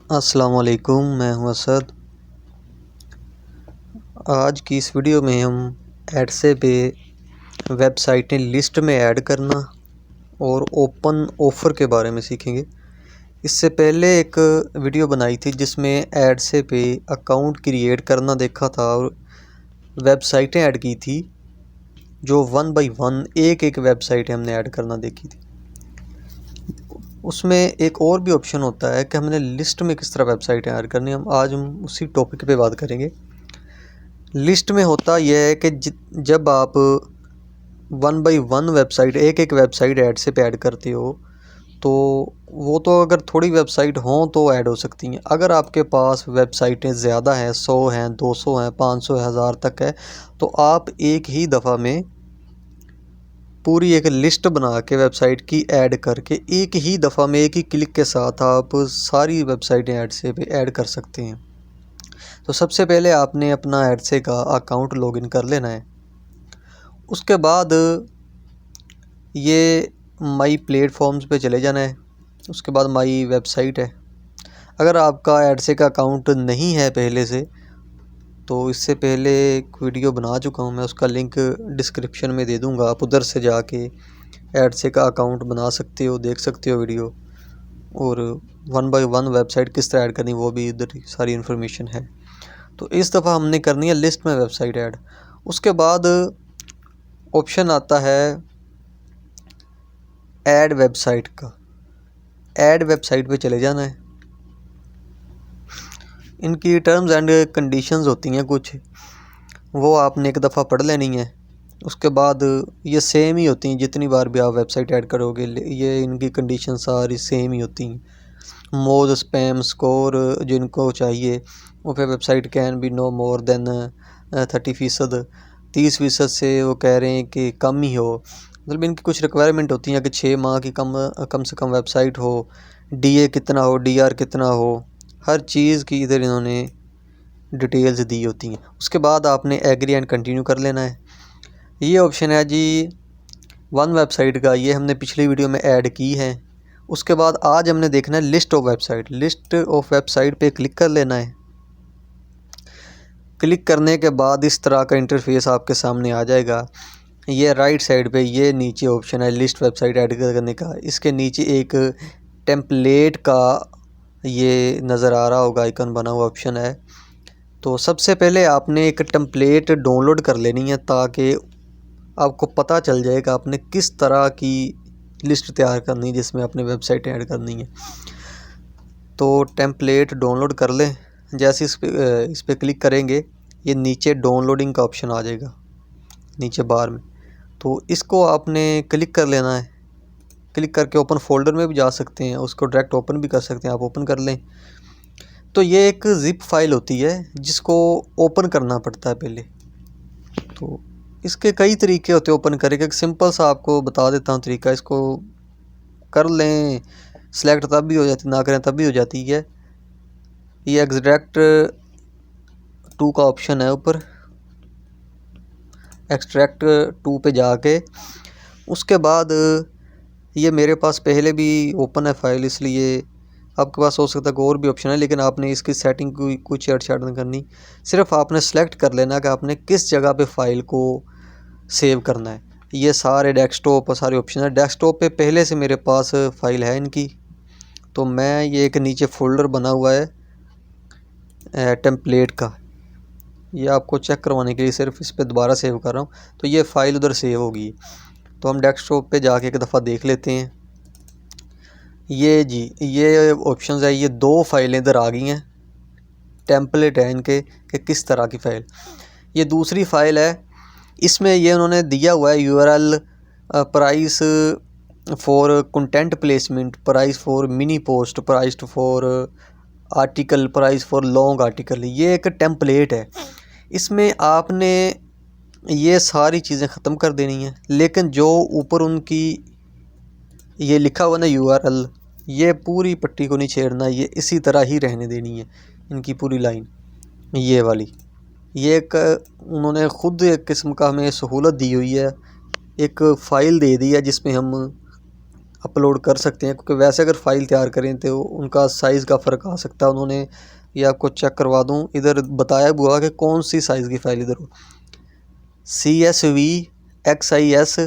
अस्सलाम वालेकुम, मैं हूं असद। आज की इस वीडियो में हम एडसे पे वेबसाइटें लिस्ट में ऐड करना और ओपन ऑफ़र के बारे में सीखेंगे। इससे पहले एक वीडियो बनाई थी जिसमें एडसे पे अकाउंट क्रिएट करना देखा था और वेबसाइटें ऐड की थी, जो वन बाय वन एक वेबसाइट हमने ऐड करना देखी थी। उसमें एक और भी ऑप्शन होता है कि हमने लिस्ट में किस तरह वेबसाइटें ऐड करनी। हम उसी टॉपिक पे बात करेंगे। लिस्ट में होता यह है कि जब आप वन बाय वन वेबसाइट एक वेबसाइट ऐड से पे ऐड करते हो तो वो तो अगर थोड़ी वेबसाइट हों तो ऐड हो सकती हैं। अगर आपके पास वेबसाइटें ज़्यादा हैं, 100 हैं, 200 हैं, 500 हज़ार तक है, तो आप एक ही दफ़ा में पूरी एक लिस्ट बना के वेबसाइट की ऐड करके एक ही दफ़ा में एक ही क्लिक के साथ आप सारी वेबसाइटें ऐड से पे ऐड कर सकते हैं। तो सबसे पहले आपने अपना एडसे का अकाउंट लॉगिन कर लेना है। उसके बाद ये माई प्लेटफॉर्म्स पे चले जाना है। उसके बाद माई वेबसाइट है। अगर आपका एडसे का अकाउंट नहीं है पहले से, तो इससे पहले एक वीडियो बना चुका हूँ मैं, उसका लिंक डिस्क्रिप्शन में दे दूँगा। आप उधर से जाके एडसे का अकाउंट बना सकते हो, देख सकते हो वीडियो, और वन बाय वन वेबसाइट किस तरह ऐड करनी वो भी इधर सारी इन्फॉर्मेशन है। तो इस दफ़ा हमने करनी है लिस्ट में वेबसाइट ऐड। उसके बाद ऑप्शन आता है ऐड वेबसाइट का। ऐड वेबसाइट पे चले जाना है। इनकी टर्म्स एंड कंडीशंस होती हैं कुछ, वो आपने एक दफ़ा पढ़ लेनी है। उसके बाद ये सेम ही होती हैं, जितनी बार भी आप वेबसाइट ऐड करोगे ये इनकी कंडीशन सारी सेम ही होती हैं। मोर स्पैम स्कोर जिनको चाहिए वो फिर website can be no more than 30%, 30% से वो कह रहे हैं कि कम ही हो। मतलब इनकी कुछ रिक्वायरमेंट होती हैं कि 6 माह की कम से कम वेबसाइट हो, DA कितना हो, DR कितना हो, हर चीज़ की इधर इन्होंने डिटेल्स दी होती हैं। उसके बाद आपने एग्री एंड कंटिन्यू कर लेना है। ये ऑप्शन है जी वन वेबसाइट का, ये हमने पिछली वीडियो में ऐड की है। उसके बाद आज हमने देखना है list of website. List of website पे क्लिक कर लेना है। क्लिक करने के बाद इस तरह का इंटरफेस आपके सामने आ जाएगा। ये राइट साइड पे ये नीचे ऑप्शन है लिस्ट वेबसाइट ऐड करने का। इसके नीचे एक टेम्पलेट का ये नज़र आ रहा होगा, आइकन बना हुआ ऑप्शन है। तो सबसे पहले आपने एक टेम्पलेट डाउनलोड कर लेनी है ताकि आपको पता चल जाएगा आपने किस तरह की लिस्ट तैयार करनी है जिसमें आपने वेबसाइट ऐड करनी है। तो टेम्पलेट डाउनलोड कर लें। जैसे इस पे क्लिक करेंगे ये नीचे डाउनलोडिंग का ऑप्शन आ जाएगा नीचे बार में, तो इसको आपने क्लिक कर लेना है। क्लिक करके ओपन फोल्डर में भी जा सकते हैं, उसको डायरेक्ट ओपन भी कर सकते हैं, आप ओपन कर लें। तो ये एक ज़िप फाइल होती है जिसको ओपन करना पड़ता है पहले। तो इसके कई तरीके होते हैं ओपन करने के। सिंपल सा आपको बता देता हूँ तरीका, इसको कर लें, सिलेक्ट तब भी हो जाती, ना करें तब भी हो जाती है। ये एक्सट्रैक्ट टू का ऑप्शन है ऊपर, एक्सट्रैक्ट टू पे जाके उसके बाद ये मेरे पास पहले भी ओपन है फाइल, इसलिए आपके पास हो सकता है कोई और भी ऑप्शन है, लेकिन आपने इसकी सेटिंग कुछ छेड़छाड़ नहीं करनी। सिर्फ आपने सेलेक्ट कर लेना कि आपने किस जगह पे फाइल को सेव करना है। ये सारे डेस्कटॉप सारे ऑप्शन है। डेस्कटॉप पे पहले से मेरे पास फाइल है इनकी, तो मैं ये एक नीचे फोल्डर बना हुआ है टेम्पलेट का, ये आपको चेक करवाने के लिए सिर्फ इस पर दोबारा सेव कर रहा हूँ। तो ये फ़ाइल उधर सेव होगी। तो हम डेस्कटॉप पे जाके एक दफ़ा देख लेते हैं। ये जी ये ऑप्शंस है, ये दो फाइलें इधर आ गई हैं, टेम्पलेट है इनके कि किस तरह की फ़ाइल। ये दूसरी फ़ाइल है, इसमें ये उन्होंने दिया हुआ है URL, price for content placement, price for mini post, price for article, price for long article. ये एक टेम्पलेट है, इसमें आपने ये सारी चीज़ें ख़त्म कर देनी है। लेकिन जो ऊपर उनकी ये लिखा हुआ ना URL, ये पूरी पट्टी को नहीं छेड़ना, ये इसी तरह ही रहने देनी है। इनकी पूरी लाइन ये वाली, ये एक उन्होंने ख़ुद एक किस्म का हमें सहूलत दी हुई है, एक फ़ाइल दे दी है जिसमें हम अपलोड कर सकते हैं, क्योंकि वैसे अगर फ़ाइल तैयार करें तो उनका साइज़ का फ़र्क आ सकता है। उन्होंने ये आपको चेक करवा दूं, इधर बताया हुआ कि कौन सी साइज़ की फ़ाइल इधर हो, CSV, XIS,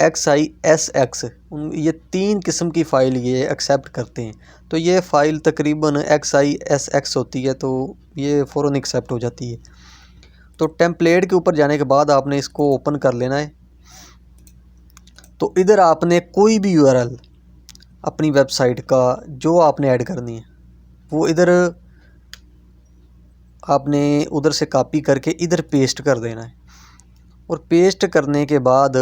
XISX, ये 3 किस्म की फ़ाइल ये एक्सेप्ट करते हैं। तो ये फ़ाइल तकरीबन XISX होती है, तो ये फ़ौरन एक्सेप्ट हो जाती है। तो टेम्पलेट के ऊपर जाने के बाद आपने इसको ओपन कर लेना है। तो इधर आपने कोई भी URL अपनी वेबसाइट का जो आपने ऐड करनी है वो इधर आपने उधर से कॉपी करके इधर पेस्ट कर देना है। और पेस्ट करने के बाद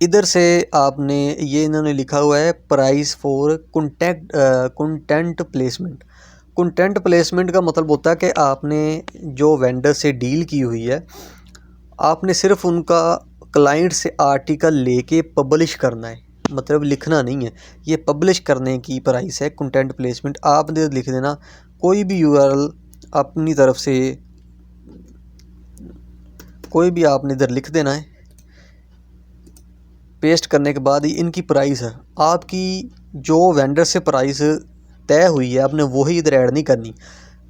इधर से आपने ये इन्होंने लिखा हुआ है price for content placement. Content placement का मतलब होता है कि आपने जो वेंडर से डील की हुई है, आपने सिर्फ उनका क्लाइंट से आर्टिकल लेके पब्लिश करना है, मतलब लिखना नहीं है। ये पब्लिश करने की प्राइस है कंटेंट प्लेसमेंट। आपने लिख देना कोई भी URL अपनी तरफ से, कोई भी आपने इधर लिख देना है। पेस्ट करने के बाद ही इनकी प्राइस है, आपकी जो वेंडर से प्राइस तय हुई है आपने वही इधर ऐड नहीं करनी।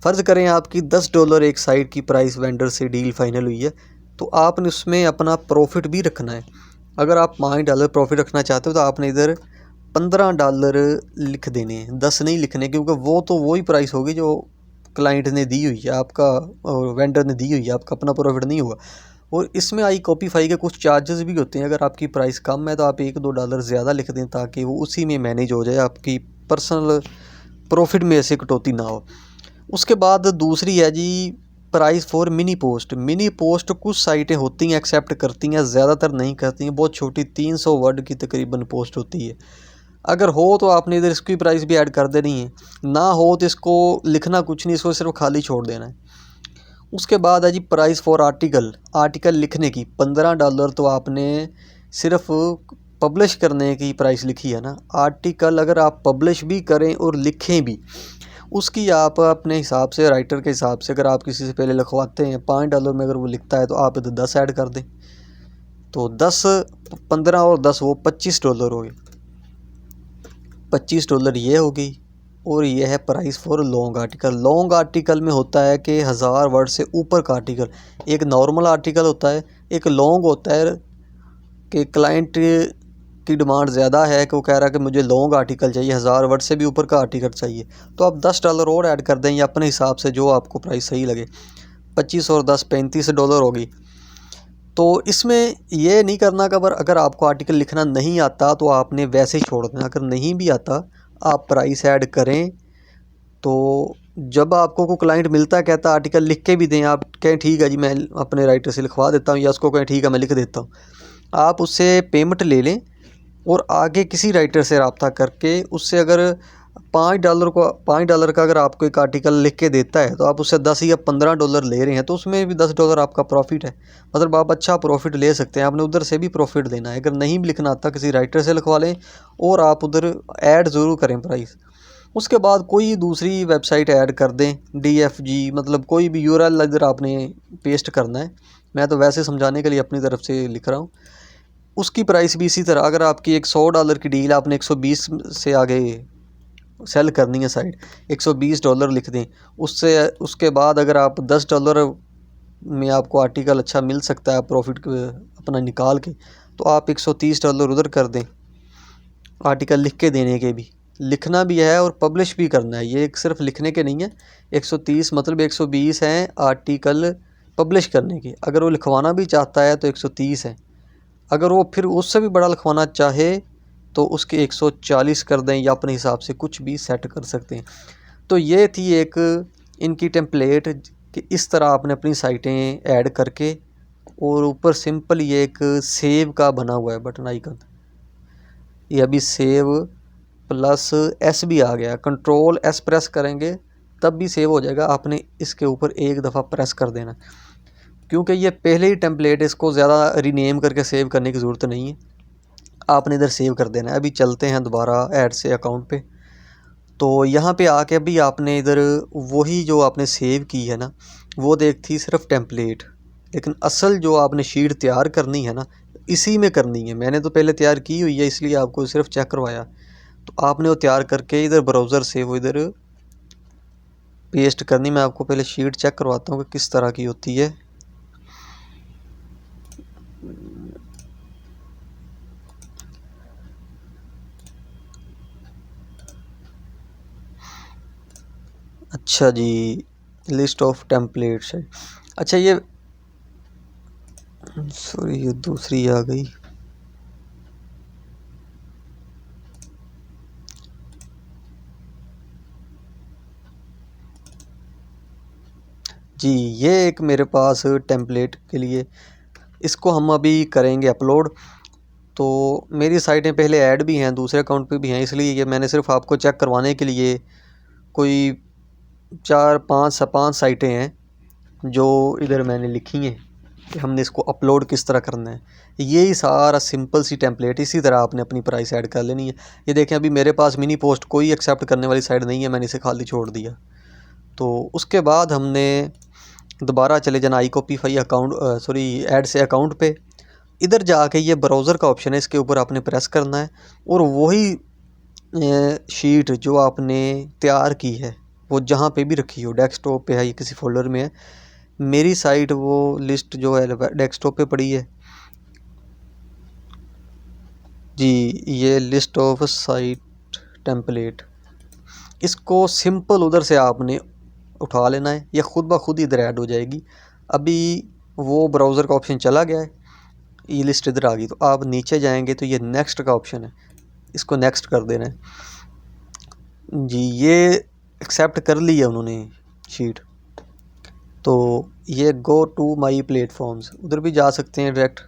फ़र्ज़ करें आपकी $10 एक साइट की प्राइस वेंडर से डील फाइनल हुई है, तो आपने उसमें अपना प्रॉफिट भी रखना है। अगर आप $5 प्रॉफिट रखना चाहते हो तो आपने इधर $15 लिख देने हैं, 10 नहीं लिखने, क्योंकि वो तो वही प्राइस होगी जो क्लाइंट ने दी हुई है, आपका वेंडर ने दी हुई है, आपका अपना प्रॉफिट नहीं होगा। और इसमें iCopify के कुछ चार्जेस भी होते हैं। अगर आपकी प्राइस कम है तो आप $1-2 ज़्यादा लिख दें ताकि वो उसी में मैनेज हो जाए, आपकी पर्सनल प्रॉफिट में ऐसे कटौती ना हो। उसके बाद दूसरी है जी price for mini post. Mini post कुछ साइटें होती हैं एक्सेप्ट करती हैं, ज़्यादातर नहीं करती हैं, बहुत छोटी 300 वर्ड की तकरीबन पोस्ट होती है। अगर हो तो आपने इधर इसकी प्राइस भी ऐड कर देनी है, ना हो तो इसको लिखना कुछ नहीं, इसको सिर्फ खाली छोड़ देना है। उसके बाद है जी प्राइस फॉर आर्टिकल। आर्टिकल लिखने की $15 तो आपने सिर्फ पब्लिश करने की प्राइस लिखी है ना। आर्टिकल अगर आप पब्लिश भी करें और लिखें भी, उसकी आप अपने हिसाब से, राइटर के हिसाब से, अगर आप किसी से पहले लिखवाते हैं $5 में अगर वो लिखता है तो आप इधर 10 ऐड कर दें, तो 10, 15 और 10 वो $25 हो गए। $25 ये हो गई। और ये है price for long article. Long article में होता है कि 1000 वर्ड से ऊपर का आर्टिकल। एक नॉर्मल आर्टिकल होता है, एक लॉन्ग होता है कि क्लाइंट की डिमांड ज़्यादा है कि वो कह रहा है कि मुझे लॉन्ग आर्टिकल चाहिए, 1000 वर्ड से भी ऊपर का आर्टिकल चाहिए, तो आप $10 और ऐड कर दें या अपने हिसाब से जो आपको प्राइस सही लगे। 25 और 10 $35 होगी। तो इसमें ये नहीं करना कि अगर आपको आर्टिकल लिखना नहीं आता तो आपने वैसे ही छोड़ देना। अगर नहीं भी आता आप प्राइस ऐड करें, तो जब आपको कोई क्लाइंट मिलता है कहता आर्टिकल लिख के भी दें, आप कहें ठीक है जी मैं अपने राइटर से लिखवा देता हूँ, या उसको कहें ठीक है मैं लिख देता हूँ, आप उससे पेमेंट ले लें और आगे किसी राइटर से रब्ता करके उससे अगर $5 का अगर आपको एक आर्टिकल लिख के देता है तो आप उससे 10 या $15 ले रहे हैं, तो उसमें भी $10 आपका प्रॉफिट है। मतलब आप अच्छा प्रॉफिट ले सकते हैं, आपने उधर से भी प्रॉफिट देना है। अगर नहीं भी लिखना आता किसी राइटर से लिखवा लें और आप उधर ऐड ज़रूर करें प्राइस। उसके बाद कोई दूसरी वेबसाइट ऐड कर दें, DFG, मतलब कोई भी URL इधर आपने पेस्ट करना है। मैं तो वैसे समझाने के लिए अपनी तरफ से लिख रहा हूँ। उसकी प्राइस भी इसी तरह, अगर आपकी एक $100 की डील आपने 120 से आगे सेल करनी है साइट, $120 लिख दें। उसके बाद अगर आप $10 में आपको आर्टिकल अच्छा मिल सकता है प्रॉफिट अपना निकाल के, तो आप $130 उधर कर दें। आर्टिकल लिख के देने के भी, लिखना भी है और पब्लिश भी करना है, ये एक सिर्फ लिखने के नहीं है। 130 मतलब 120 हैं आर्टिकल पब्लिश करने के। अगर वो लिखवाना भी चाहता है तो 130 है। अगर वो फिर उससे भी बड़ा लिखवाना चाहे तो उसके 140 कर दें, या अपने हिसाब से कुछ भी सेट कर सकते हैं। तो ये थी एक इनकी टेम्पलेट कि इस तरह आपने अपनी साइटें ऐड करके, और ऊपर सिंपल ये एक सेव का बना हुआ है बटन आइकन, ये अभी सेव प्लस S भी आ गया। कंट्रोल S प्रेस करेंगे तब भी सेव हो जाएगा। आपने इसके ऊपर एक दफ़ा प्रेस कर देना, क्योंकि ये पहले ही टेम्पलेट, इसको ज़्यादा रीनेम करके सेव करने की ज़रूरत नहीं है, आपने इधर सेव कर देना है। अभी चलते हैं दोबारा ऐड से अकाउंट पे। तो यहाँ पे आके अभी आपने इधर वही जो आपने सेव की है ना, वो देख थी सिर्फ टेम्पलेट, लेकिन असल जो आपने शीट तैयार करनी है ना, इसी में करनी है। मैंने तो पहले तैयार की हुई है, इसलिए आपको सिर्फ चेक करवाया। तो आपने वो तैयार करके इधर ब्राउज़र से वो इधर पेस्ट करनी। मैं आपको पहले शीट चेक करवाता हूँ कि किस तरह की होती है। अच्छा जी, लिस्ट ऑफ टेम्पलेट्स है। अच्छा ये सॉरी, ये दूसरी आ गई। जी, ये एक मेरे पास टेम्पलेट के लिए, इसको हम अभी करेंगे अपलोड। तो मेरी साइटें पहले ऐड भी हैं, दूसरे अकाउंट पे भी हैं, इसलिए ये मैंने सिर्फ आपको चेक करवाने के लिए कोई 4-5 साइटें हैं जो इधर मैंने लिखी हैं कि हमने इसको अपलोड किस तरह करना है। यही सारा सिंपल सी टेम्पलेट, इसी तरह आपने अपनी प्राइस ऐड कर लेनी है। ये देखें, अभी मेरे पास मिनी पोस्ट कोई एक्सेप्ट करने वाली साइट नहीं है, मैंने इसे खाली छोड़ दिया। तो उसके बाद हमने दोबारा चले जाना iCopify अकाउंट, सॉरी ऐड से अकाउंट पे। इधर जाके ये ब्राउज़र का ऑप्शन है, इसके ऊपर आपने प्रेस करना है और वही शीट जो आपने तैयार की है वो जहाँ पे भी रखी हो, डेस्कटॉप पे है या किसी फोल्डर में है। मेरी साइट वो लिस्ट जो है डेस्कटॉप पे पड़ी है जी, ये लिस्ट ऑफ साइट टेम्पलेट। इसको सिंपल उधर से आपने उठा लेना है, या खुद ब खुद इधर ऐड हो जाएगी। अभी वो ब्राउज़र का ऑप्शन चला गया है, ये लिस्ट इधर आ गई। तो आप नीचे जाएंगे तो ये नेक्स्ट का ऑप्शन है, इसको नेक्स्ट कर देना है जी। ये एक्सेप्ट कर ली है उन्होंने शीट। तो ये गो टू माई प्लेटफॉर्म्स, उधर भी जा सकते हैं डायरेक्ट।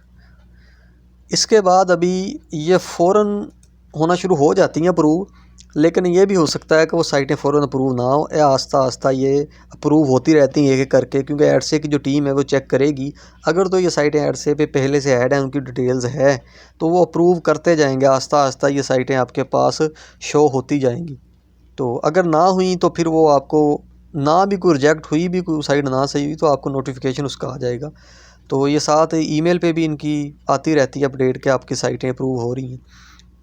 इसके बाद अभी ये फ़ौरन होना शुरू हो जाती हैं अप्रूव, लेकिन ये भी हो सकता है कि वो साइटें फ़ौरन अप्रूव ना हो, या आस्ता आस्ता ये अप्रूव होती रहती हैं एक एक करके, क्योंकि एडसे की जो टीम है वो चेक करेगी। अगर तो ये साइटें एडसे पे पहले से ऐड हैं, उनकी डिटेल्स है, तो वो अप्रूव करते जाएंगे, आस्ता आस्ता ये साइटें आपके पास शो होती जाएंगी। तो अगर ना हुई तो फिर वो आपको, ना भी कोई रिजेक्ट हुई, भी कोई साइट ना सही हुई, तो आपको नोटिफिकेशन उसका आ जाएगा। तो ये साथ ईमेल पे भी इनकी आती रहती है अपडेट कि आपकी साइटें अप्रूव हो रही हैं।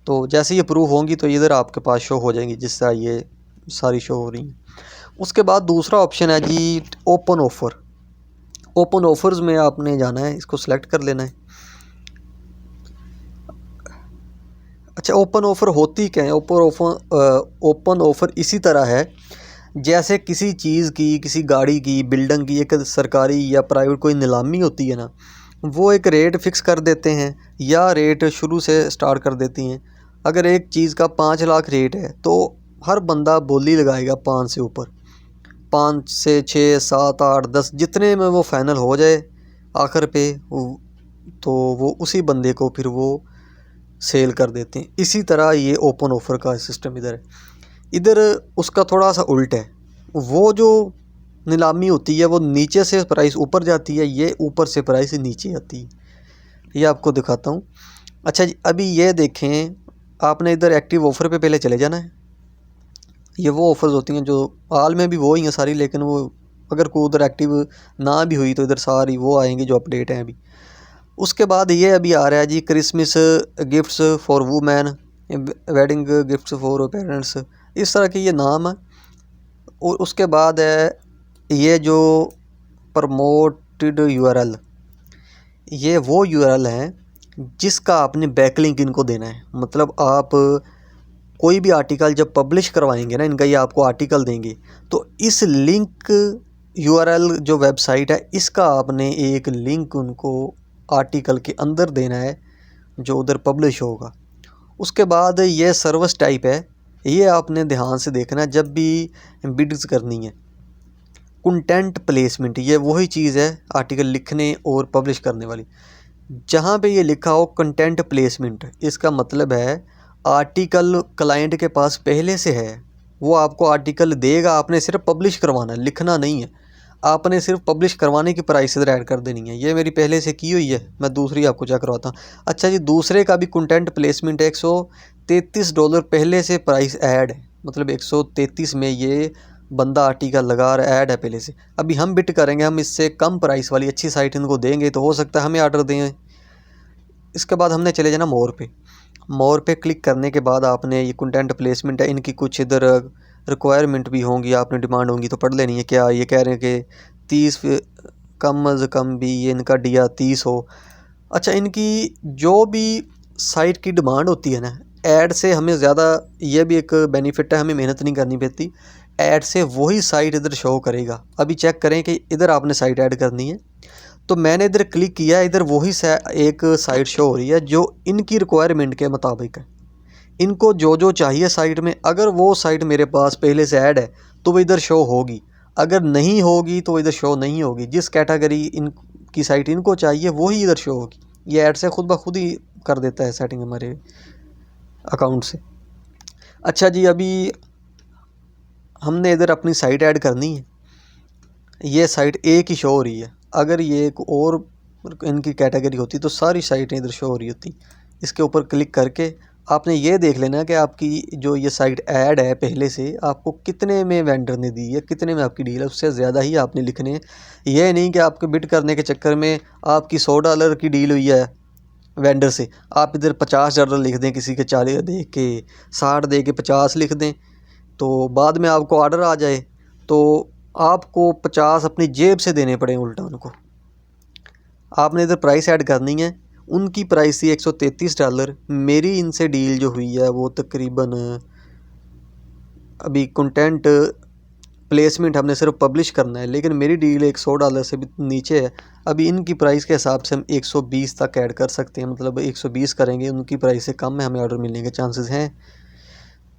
तो जैसे ही अप्रूव होंगी तो इधर आपके पास शो हो जाएंगी, जिस तरह ये सारी शो हो रही हैं। उसके बाद दूसरा ऑप्शन है जी ओपन ऑफ़र। ओपन ऑफ़र्स में आपने जाना है, इसको सिलेक्ट कर लेना है। अच्छा, ओपन ऑफ़र होती क्या है? ओपन ऑफ़र इसी तरह है जैसे किसी चीज़ की, किसी गाड़ी की, बिल्डिंग की एक सरकारी या प्राइवेट कोई नीलामी होती है ना, वो एक रेट फ़िक्स कर देते हैं या रेट शुरू से स्टार्ट कर देती हैं। अगर एक चीज़ का 5 लाख रेट है तो हर बंदा बोली लगाएगा 5 से ऊपर, 5 से 6, 7, 8, 10, जितने में वो फाइनल हो जाए आखिर पे, तो वो उसी बंदे को फिर वो सेल कर देते हैं। इसी तरह ये ओपन ऑफ़र का सिस्टम इधर है। इधर उसका थोड़ा सा उल्ट है, वो जो नीलामी होती है वो नीचे से प्राइस ऊपर जाती है, ये ऊपर से प्राइस नीचे आती है। ये आपको दिखाता हूँ। अच्छा जी, अभी ये देखें, आपने इधर एक्टिव ऑफ़र पे पहले चले जाना है। ये वो ऑफ़र्स होती हैं जो हाल में भी वो ही हैं सारी, लेकिन वो अगर कोई उधर एक्टिव ना भी हुई तो इधर सारी वो आएंगी जो अपडेट हैं अभी। उसके बाद ये अभी आ रहा है जी Christmas gifts for women, wedding gifts for parents, इस तरह के ये नाम है। और उसके बाद है ये जो प्रमोटेड यूआरएल, ये वो यूआरएल हैं जिसका आपने बैकलिंक इनको देना है। मतलब आप कोई भी आर्टिकल जब पब्लिश करवाएंगे ना, इनका ये आपको आर्टिकल देंगे, तो इस लिंक यूआरएल जो वेबसाइट है, इसका आपने एक लिंक उनको आर्टिकल के अंदर देना है जो उधर पब्लिश होगा। उसके बाद ये सर्विस टाइप है, ये आपने ध्यान से देखना है जब भी बिड्स करनी है। कंटेंट प्लेसमेंट, ये वही चीज़ है आर्टिकल लिखने और पब्लिश करने वाली। जहाँ पे ये लिखा हो कंटेंट प्लेसमेंट, इसका मतलब है आर्टिकल क्लाइंट के पास पहले से है, वो आपको आर्टिकल देगा, आपने सिर्फ पब्लिश करवाना है, लिखना नहीं है। आपने सिर्फ पब्लिश करवाने की प्राइस इधर ऐड कर देनी है। ये मेरी पहले से की हुई है, मैं दूसरी आपको चेक करवाता हूँ। अच्छा जी, दूसरे का भी कंटेंट प्लेसमेंट $133 पहले से प्राइस ऐड है, मतलब 133 में ये बंदा आर्टिकल लगा रहा है, ऐड है पहले से। अभी हम बिट करेंगे, हम इससे कम प्राइस वाली अच्छी साइट इनको देंगे, तो हो सकता है हमें ऑर्डर दें। इसके बाद हमने चले जाना मोर पे। मोर पे क्लिक करने के बाद आपने ये कंटेंट प्लेसमेंट है, इनकी कुछ इधर रिक्वायरमेंट भी होंगी, आपने डिमांड होंगी तो पढ़ लेनी है। क्या ये कह रहे हैं कि 30 कम अज़ कम भी ये इनका DIA 30 हो। अच्छा, इनकी जो भी साइट की डिमांड होती है ना, ऐड से हमें ज़्यादा ये भी एक बेनिफिट है, हमें मेहनत नहीं करनी पड़ती। ऐड से वही साइट इधर शो करेगा। अभी चेक करें कि इधर आपने साइट ऐड करनी है, तो मैंने इधर क्लिक किया, इधर वही एक साइट शो हो रही है जो इनकी रिक्वायरमेंट के मुताबिक है। इनको जो जो चाहिए साइट में, अगर वो साइट मेरे पास पहले से ऐड है तो वो इधर शो होगी, अगर नहीं होगी तो इधर शो नहीं होगी। जिस कैटेगरी इनकी साइट इनको चाहिए वही इधर शो होगी। ये ऐड से खुद ब खुद ही कर देता है सेटिंग हमारे अकाउंट से। अच्छा जी, अभी हमने इधर अपनी साइट ऐड करनी है। ये साइट एक ही शो हो रही है, अगर ये एक और इनकी कैटेगरी होती तो सारी साइटें इधर शो हो रही होती। इसके ऊपर क्लिक करके आपने ये देख लेना कि आपकी जो ये साइट ऐड है पहले से आपको कितने में वेंडर ने दी है, कितने में आपकी डील है, उससे ज़्यादा ही आपने लिखने हैं। ये नहीं कि आपके बिड करने के चक्कर में आपकी $100 की डील हुई है वेंडर से, आप इधर $50 लिख दें, किसी के 40 दे के 60 दे के 50 लिख दें, तो बाद में आपको ऑर्डर आ जाए तो आपको 50 अपनी जेब से देने पड़े उल्टा उनको। आपने इधर प्राइस ऐड करनी है। उनकी प्राइस थी $133। मेरी इनसे डील जो हुई है वो तकरीबन, अभी कंटेंट प्लेसमेंट हमने सिर्फ पब्लिश करना है, लेकिन मेरी डील $100 से भी नीचे है। अभी इनकी प्राइस के हिसाब से हम 120 तक ऐड कर सकते हैं, मतलब 120 करेंगे, उनकी प्राइस से कम में हमें ऑर्डर मिलने के चांसेस हैं।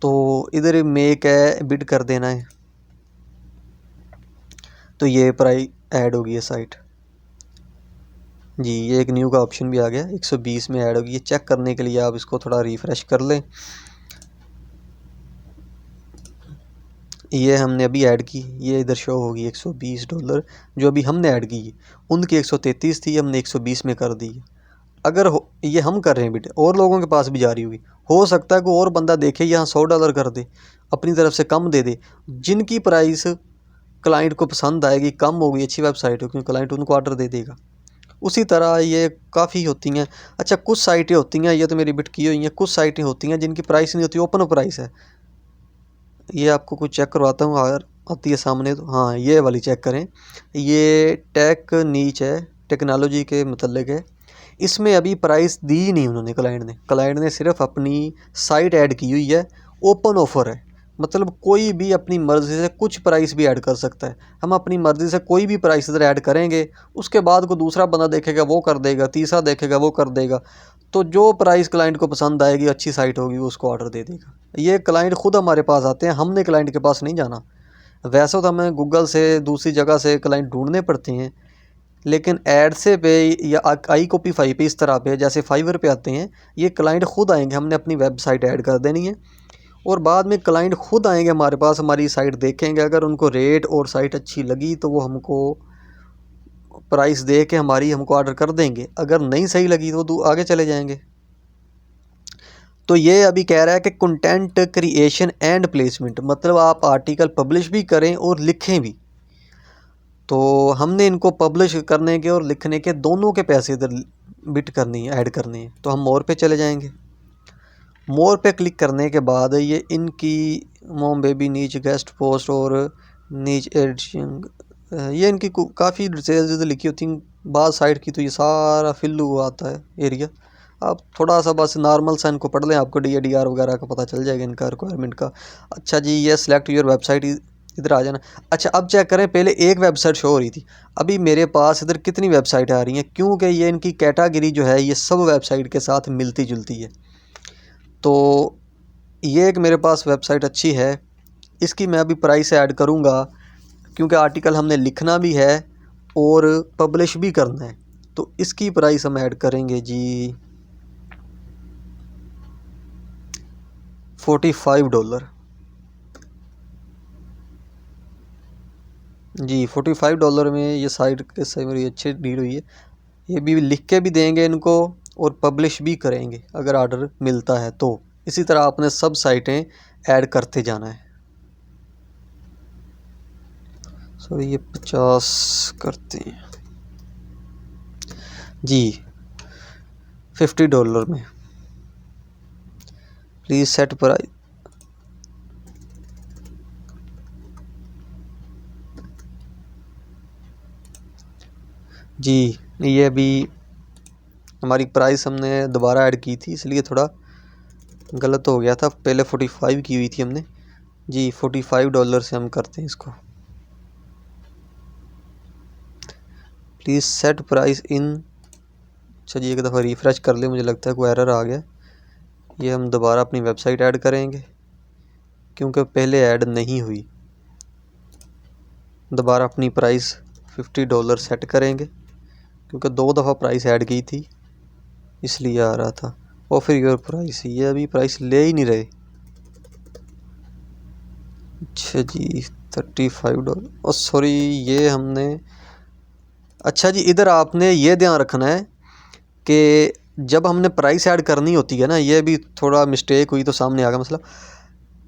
तो इधर मेक है, बिड कर देना है, तो ये प्राइस ऐड होगी ये साइट जी। ये एक न्यू का ऑप्शन भी आ गया, 120 में ऐड होगी। ये चेक करने के लिए आप इसको थोड़ा रिफ़्रेश कर लें। ये हमने अभी ऐड की, ये इधर शो होगी $120 जो अभी हमने ऐड की है। उनकी 133 थी, हमने 120 में कर दी है। अगर ये हम कर रहे हैं बिड, और लोगों के पास भी जा रही होगी, हो सकता है कोई और बंदा देखे यहाँ $100 कर दे, अपनी तरफ से कम दे दे। जिनकी प्राइस क्लाइंट को पसंद आएगी, कम होगी, अच्छी वेबसाइट हो, क्योंकि क्लाइंट उनको ऑर्डर दे देगा। उसी तरह ये काफ़ी होती हैं। अच्छा, कुछ साइटें होती हैं, ये तो मेरी बिट की हुई हैं, कुछ साइटें होती हैं जिनकी प्राइस नहीं होती, ओपन प्राइस है। ये आपको कुछ चेक करवाता हूँ, अगर आती है सामने तो। हाँ, ये वाली चेक करें, ये टेक नीच है, टेक्नोलॉजी के मतलब है। इसमें अभी प्राइस दी ही नहीं उन्होंने, क्लाइंट ने सिर्फ अपनी साइट ऐड की हुई है, ओपन ऑफ़र है। मतलब कोई भी अपनी मर्ज़ी से कुछ प्राइस भी ऐड कर सकता है। हम अपनी मर्ज़ी से कोई भी प्राइस इधर ऐड करेंगे, उसके बाद को दूसरा बंदा देखेगा वो कर देगा, तीसरा देखेगा वो कर देगा। तो जो प्राइस क्लाइंट को पसंद आएगी, अच्छी साइट होगी, उसको ऑर्डर दे देगा। ये क्लाइंट खुद हमारे पास आते हैं, हमने क्लाइंट के पास नहीं जाना। वैसे तो हमें गूगल से, दूसरी जगह से क्लाइंट ढूंढने पड़ते हैं, लेकिन एड से पे या iCopy5 पे इस तरह पे, जैसे फाइवर पे आते हैं, ये क्लाइंट खुद आएंगे। हमने अपनी वेबसाइट ऐड कर देनी है और बाद में क्लाइंट खुद आएंगे हमारे पास, हमारी साइट देखेंगे। अगर उनको रेट और साइट अच्छी लगी तो वो हमको प्राइस दे के हमको ऑर्डर कर देंगे। अगर नहीं सही लगी तो आगे चले जाएंगे। तो ये अभी कह रहा है कि कंटेंट क्रिएशन एंड प्लेसमेंट, मतलब आप आर्टिकल पब्लिश भी करें और लिखें भी। तो हमने इनको पब्लिश करने के और लिखने के दोनों के पैसे इधर बिट करनी है, ऐड करनी है। तो हम मोर पे चले जाएंगे। मोर पे क्लिक करने के बाद ये इनकी मोम बेबी नीच गेस्ट पोस्ट और नीच एडिशन, ये इनकी काफ़ी डिटेल्स इधर लिखी होती हैं। बाद साइड की तो ये सारा फिल हुआ आता है एरिया। आप थोड़ा सा बस नॉर्मल सा इनको पढ़ लें, आपको DAR वगैरह का पता चल जाएगा इनका रिक्वायरमेंट का। अच्छा जी, ये सिलेक्ट योर वेबसाइट, इधर आ जाना। अच्छा, अब चेक करें, पहले एक वेबसाइट शो हो रही थी, अभी मेरे पास इधर कितनी वेबसाइट आ रही हैं, क्योंकि ये इनकी कैटेगरी जो है ये सब वेबसाइट के साथ मिलती जुलती है। तो ये एक मेरे पास वेबसाइट अच्छी है, इसकी मैं अभी प्राइस ऐड करूँगा, क्योंकि आर्टिकल हमने लिखना भी है और पब्लिश भी करना है। तो इसकी प्राइस हम ऐड करेंगे जी $45 जी। $45 में ये साइट के से मेरी अच्छी डील हुई है। ये भी लिख के भी देंगे इनको और पब्लिश भी करेंगे अगर ऑर्डर मिलता है तो। इसी तरह आपने सब साइटें ऐड करते जाना है। सॉरी, ये 50 करते हैं जी। $50 में। Please set price. जी ये अभी हमारी प्राइस हमने दोबारा ऐड की थी, इसलिए थोड़ा गलत हो गया था। पहले 45 की हुई थी हमने। जी $45 से हम करते हैं इसको। Please set price in. अच्छा जी एक दफ़ा रिफ़्रेश कर ले, मुझे लगता है कोई एरर आ गया। ये हम दोबारा अपनी वेबसाइट ऐड करेंगे क्योंकि पहले ऐड नहीं हुई। दोबारा अपनी प्राइस $50 सेट करेंगे क्योंकि 2 दफ़ा प्राइस ऐड की थी इसलिए आ रहा था। और फिर योर प्राइस, ये अभी प्राइस ले ही नहीं रहे। अच्छा जी $35। और सॉरी ये हमने, अच्छा जी इधर आपने ये ध्यान रखना है कि जब हमने प्राइस ऐड करनी होती है ना, ये भी थोड़ा मिस्टेक हुई तो सामने आ गया मसला।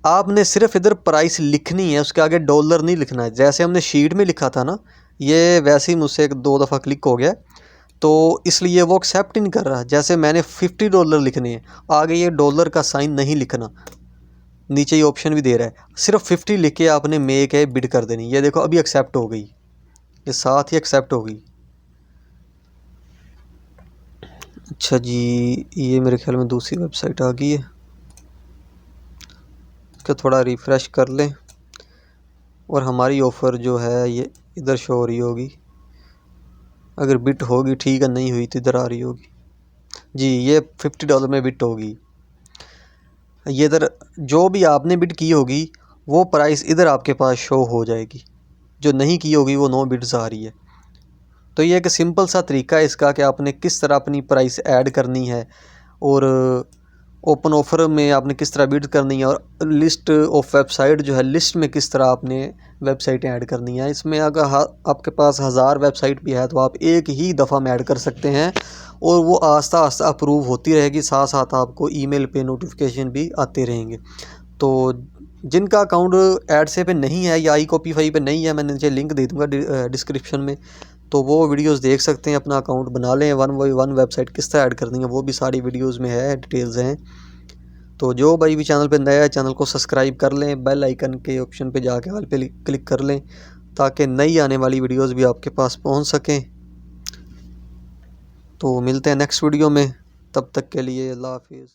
आपने सिर्फ इधर प्राइस लिखनी है, उसके आगे डॉलर नहीं लिखना है। जैसे हमने शीट में लिखा था ना, ये वैसे ही मुझसे 2 दफ़ा क्लिक हो गया तो इसलिए वो एक्सेप्ट ही नहीं कर रहा। जैसे मैंने $50 लिखने हैं, आगे ये डॉलर का साइन नहीं लिखना। नीचे ये ऑप्शन भी दे रहा है, सिर्फ 50 लिख के आपने मेक है बिड कर देनी। ये देखो अभी एक्सेप्ट हो गई, ये साथ ही एक्सेप्ट हो गई। अच्छा जी ये मेरे ख्याल में दूसरी वेबसाइट आ गई है, इसका थोड़ा रिफ़्रेश कर लें और हमारी ऑफ़र जो है ये इधर शो हो रही होगी। अगर बिट होगी ठीक है, नहीं हुई तो इधर आ रही होगी। जी ये $50 में बिट होगी। ये इधर जो भी आपने बिड की होगी वो प्राइस इधर आपके पास शो हो जाएगी, जो नहीं की होगी वो नो बिड्स आ रही है। तो ये एक सिंपल सा तरीका है इसका कि आपने किस तरह अपनी प्राइस ऐड करनी है और ओपन ऑफ़र में आपने किस तरह बिड करनी है, और लिस्ट ऑफ वेबसाइट जो है, लिस्ट में किस तरह आपने वेबसाइटें ऐड करनी है। इसमें अगर आपके पास 1000 वेबसाइट भी है तो आप एक ही दफ़ा में ऐड कर सकते हैं और वो आस्ता आस्ता अप्रूव होती रहेगी। साथ साथ आपको ईमेल पे नोटिफिकेशन भी आते रहेंगे। तो जिनका अकाउंट एडसे पे नहीं है या iCopify पे नहीं है, मैं नीचे लिंक दे दूँगा डिस्क्रिप्शन में, तो वो वीडियोस देख सकते हैं। अपना अकाउंट बना लें, 1 बाई 1 वेबसाइट किस तरह ऐड करनी है वो भी सारी वीडियोस में है, डिटेल्स हैं। तो जो भाई भी चैनल पे नया है, चैनल को सब्सक्राइब कर लें, बेल आइकन के ऑप्शन पे जाके ऑल पे क्लिक कर लें ताकि नई आने वाली वीडियोस भी आपके पास पहुंच सकें। तो मिलते हैं नेक्स्ट वीडियो में, तब तक के लिए अल्लाह हाफिज़।